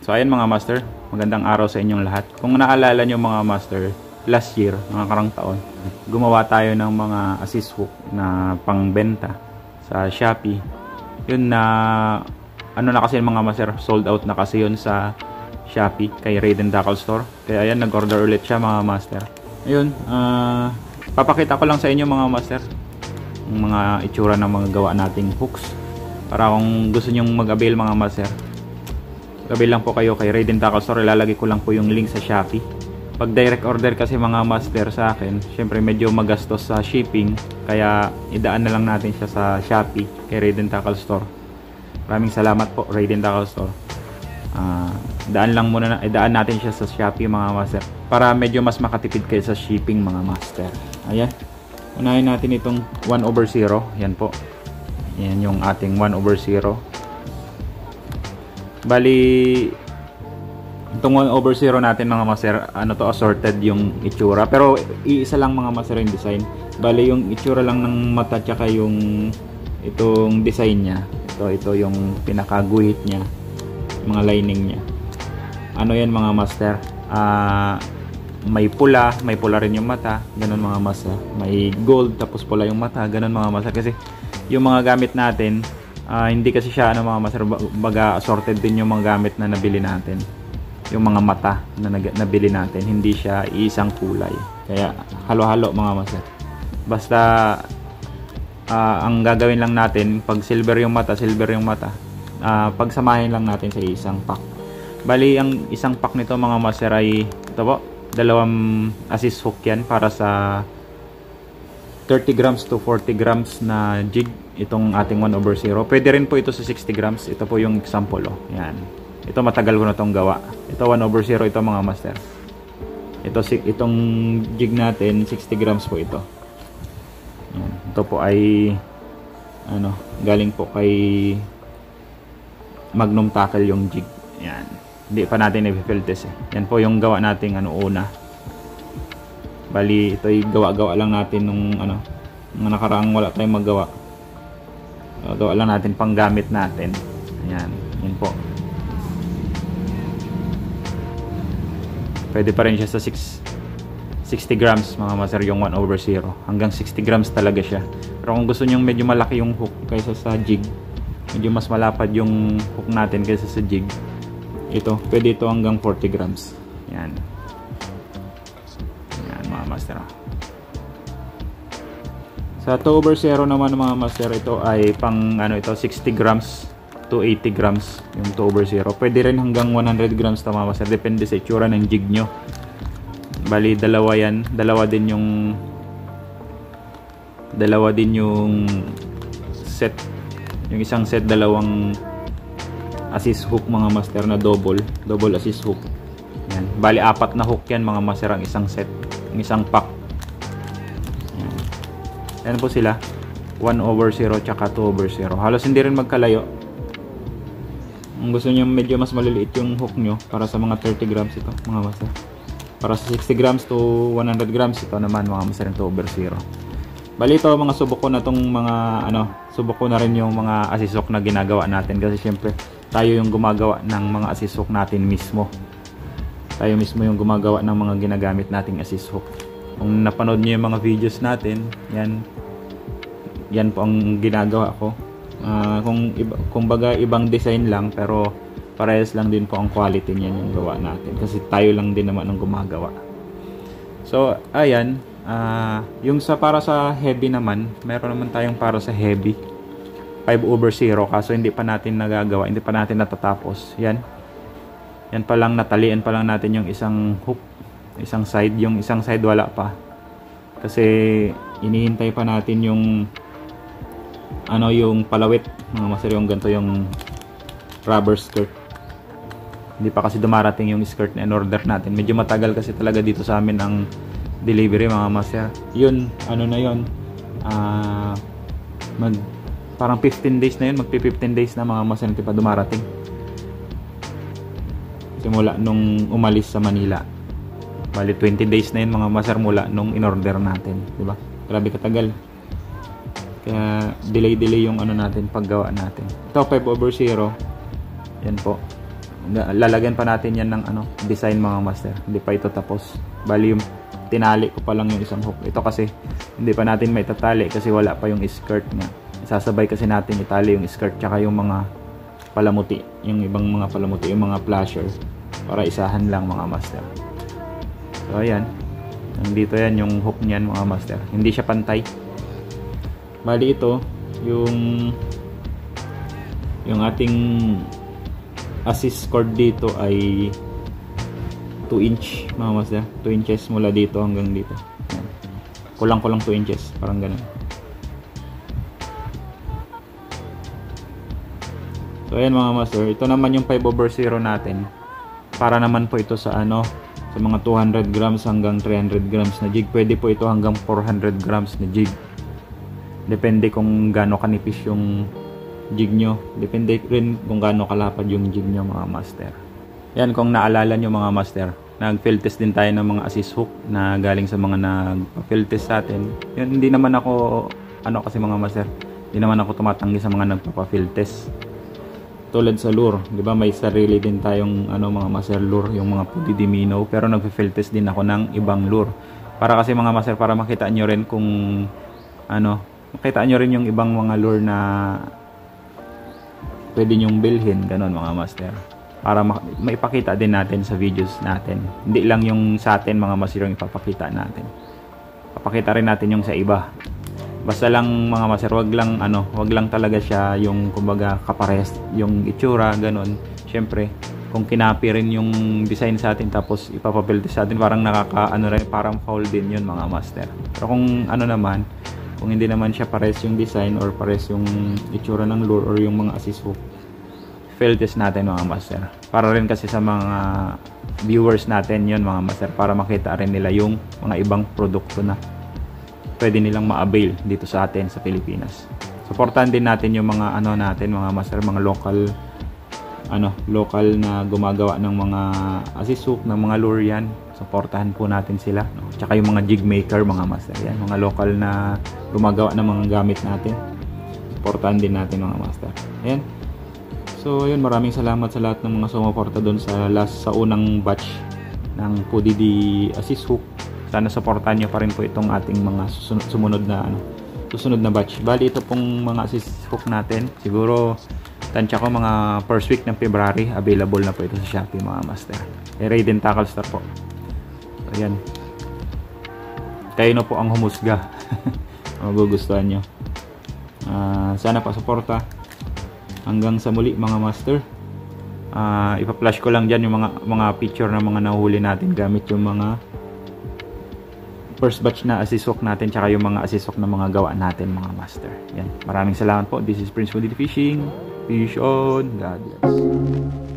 So ayan mga master, magandang araw sa inyong lahat. Kung naalala nyo mga master, last year, mga karang taon, gumawa tayo ng mga assist hook na pangbenta sa Shopee. Yun na, ano na kasi mga master, sold out na kasi yun sa Shopee kay Raiden Tackle Store. Kaya ayan, nag-order ulit siya mga master. Ayun, papakita ko lang sa inyo mga master yung mga itsura ng mga gawa nating hooks. Para kung gusto nyong mag-avail mga master, gabi lang po kayo kay Raiden Tackle Store. Ilalagay ko lang po yung link sa Shopee. Pag direct order kasi mga master sa akin, syempre medyo magastos sa shipping, kaya idaan na lang natin siya sa Shopee kay Raiden Tackle Store. Maraming salamat po Raiden Tackle Store. Idaan natin siya sa Shopee mga master para medyo mas makatipid kayo sa shipping mga master. Ayan, unahin natin itong 1/0. Yan po, yan yung ating 1/0. Bali, itong 1/0 natin mga master, ano to, assorted yung itsura. Pero iisa lang mga master yung design. Bali, yung itsura lang ng mata tsaka yung itong design niya. Ito yung pinakaguhit niya, mga lining niya. Ano yan mga master? May pula rin yung mata. Ganun mga master. May gold tapos pula yung mata. Ganun mga master. Kasi yung mga gamit natin, hindi kasi siya ano mga master, baga assorted din yung mga gamit na nabili natin. Yung mga mata na nabili natin, hindi siya isang kulay. Kaya halo-halo mga master. Basta ang gagawin lang natin, pag silver yung mata, pagsamahin lang natin sa isang pack. Bali, ang isang pack nito mga master ay ito po, dalawang assist hook yan para sa 30 grams to 40 grams na jig. Itong ating 1/0. Pwede rin po ito sa 60 grams. Ito po yung example. Oh. Yan. Ito matagal ko na itong gawa. Ito 1/0 ito mga master. Itong jig natin 60 grams po ito. Yan. Ito po ay galing po kay Magnum Tackle yung jig. Yan. Hindi pa natin i-field test eh. Yan po yung gawa nating una. Bali, ito ay gawa-gawa lang natin nung nakaraang wala tayong magawa. Gawa lang natin pang gamit natin. Ayan, yun po. Pwede pa rin siya sa 60 grams mga master yung 1/0. Hanggang 60 grams talaga siya. Pero kung gusto nyo medyo malaki yung hook kaysa sa jig, medyo mas malapad yung hook natin kaysa sa jig, pwede ito hanggang 40 grams. Ayan. Ayan mga master. Sa 2/0 naman mga master, ito ay pang 60 grams to 80 grams yung 2/0. Pwede rin hanggang 100 grams to mga master, depende sa itsura ng jig nyo. Bali, dalawa din yung set. Yung isang set, dalawang assist hook mga master na double assist hook. Yan. Bali, 4 na hook yan mga master ang isang set, ang isang pack. Yan po sila, 1/0 tsaka 2/0. Halos hindi rin magkalayo. Kung gusto nyo medyo mas maliliit yung hook nyo, para sa mga 30 grams ito mga master. Para sa 60 grams to 100 grams ito naman mga master yung 2/0. Bali, ito mga subok ko na tong subok ko na rin yung mga assist hook na ginagawa natin. Kasi syempre tayo yung gumagawa ng mga assist hook natin mismo. Tayo mismo yung gumagawa ng mga ginagamit nating assist hook. Kung napanood niyo yung mga videos natin, yan po ang ginagawa ko. Kung baga ibang design lang, pero parehas lang din po ang quality niyan yung gawa natin. Kasi tayo lang din naman ang gumagawa. So, ayan. Yung para sa heavy naman, meron naman tayong para sa heavy 5/0. Kaso hindi pa natin nagagawa, hindi pa natin natatapos. Yan pa lang, natalian pa lang natin yung isang hook, isang side. Yung isang side wala pa kasi inihintay pa natin yung yung palawit mga master, yung ganito yung rubber skirt. Hindi pa kasi dumarating yung skirt na in-order natin. Medyo matagal kasi talaga dito sa amin ang delivery mga master. Yun, parang 15 days na yun, magpi-15 days na mga master, hindi pa dumarating simula nung umalis sa Manila. Bali 20 days na yun mga master mula nung in-order natin, di ba? Grabe katagal. Kaya delay yung natin, paggawa natin. Ito 5/0. Yan po. Lalagyan pa natin yan ng design mga master. Hindi pa ito tapos. Bali yung tinali ko pa lang yung isang hook. Ito kasi hindi pa natin may tatali kasi wala pa yung skirt nga. Sasabay kasi natin itali yung skirt tsaka yung mga palamuti, yung ibang mga palamuti, yung mga flasher para isahan lang mga master. So ayan, nandito yan yung hook niyan mga master. Hindi siya pantay. Bali ito yung ating assist cord dito ay 2 inch mga master. 2 inches mula dito hanggang dito. Kulang-kulang 2 inches, parang ganun. So ayan mga master, ito naman yung 5/0 natin. Para naman po ito sa sa mga 200 grams hanggang 300 grams na jig. Pwede po ito hanggang 400 grams na jig. Depende kung gaano kanipis yung jig nyo. Depende rin kung gaano kalapad yung jig nyo mga master. Yan, kung naalala nyo mga master, nag-field test din tayo ng mga assist hook na galing sa mga nag-field test sa atin. Yun, hindi naman ako kasi mga master, hindi naman ako tumatanggi sa mga nagpapa-field test. Tulad sa lure, 'di ba? May sarili din tayong mga master lure, yung mga Pudi di Minnow, pero nagfi-field test din ako ng ibang lure. Para kasi mga master, para makita nyo rin kung makita nyo rin yung ibang mga lure na pwede nyong bilhin, ganun mga master. Para maipakita din natin sa videos natin. Hindi lang yung sa atin mga master yung ipapakita natin. Papakita rin natin yung sa iba. Basta lang mga master, wag lang talaga siya yung kumbaga kaparehas yung itsura, ganun. Syempre, kung kinapi rin yung design sa atin tapos ipapabuild sa atin, parang rin, parang foul din yun mga master. Pero kung kung hindi naman siya pares yung design or pares yung itsura ng lure or yung mga assist hook, field test natin mga master. Para rin kasi sa mga viewers natin yun mga master, para makita rin nila yung mga ibang produkto na pwede nilang ma-avail dito sa atin sa Pilipinas. Supportan din natin yung mga natin mga master, mga local na gumagawa ng mga assist hook, ng mga lure yan. Supportahan po natin sila, no? Tsaka yung mga jig maker mga master yan, mga local na gumagawa ng mga gamit natin. Supportahan din natin mga master. Ayan. So yun, maraming salamat sa lahat ng mga sumuporta doon sa unang batch ng Pudi di assist hook. Sana supportahan nyo pa rin po itong ating mga susunod na batch. Bali ito pong mga assist hook natin, siguro tansya ko mga first week ng February available na po ito sa Shopee mga master. Raiden Tackle Star po. So yan, kayo na po ang humusga. Magugustuhan nyo. Sana pa suporta. Hanggang sa muli mga master. Ipa-flash ko lang dyan yung mga picture ng mga nahuli natin gamit yung mga first batch na assist hook natin, tsaka yung mga assist hook na mga gawa natin mga master. Yan. Maraming salamat po. This is Prince Pudi Fishing. Fish on. God bless.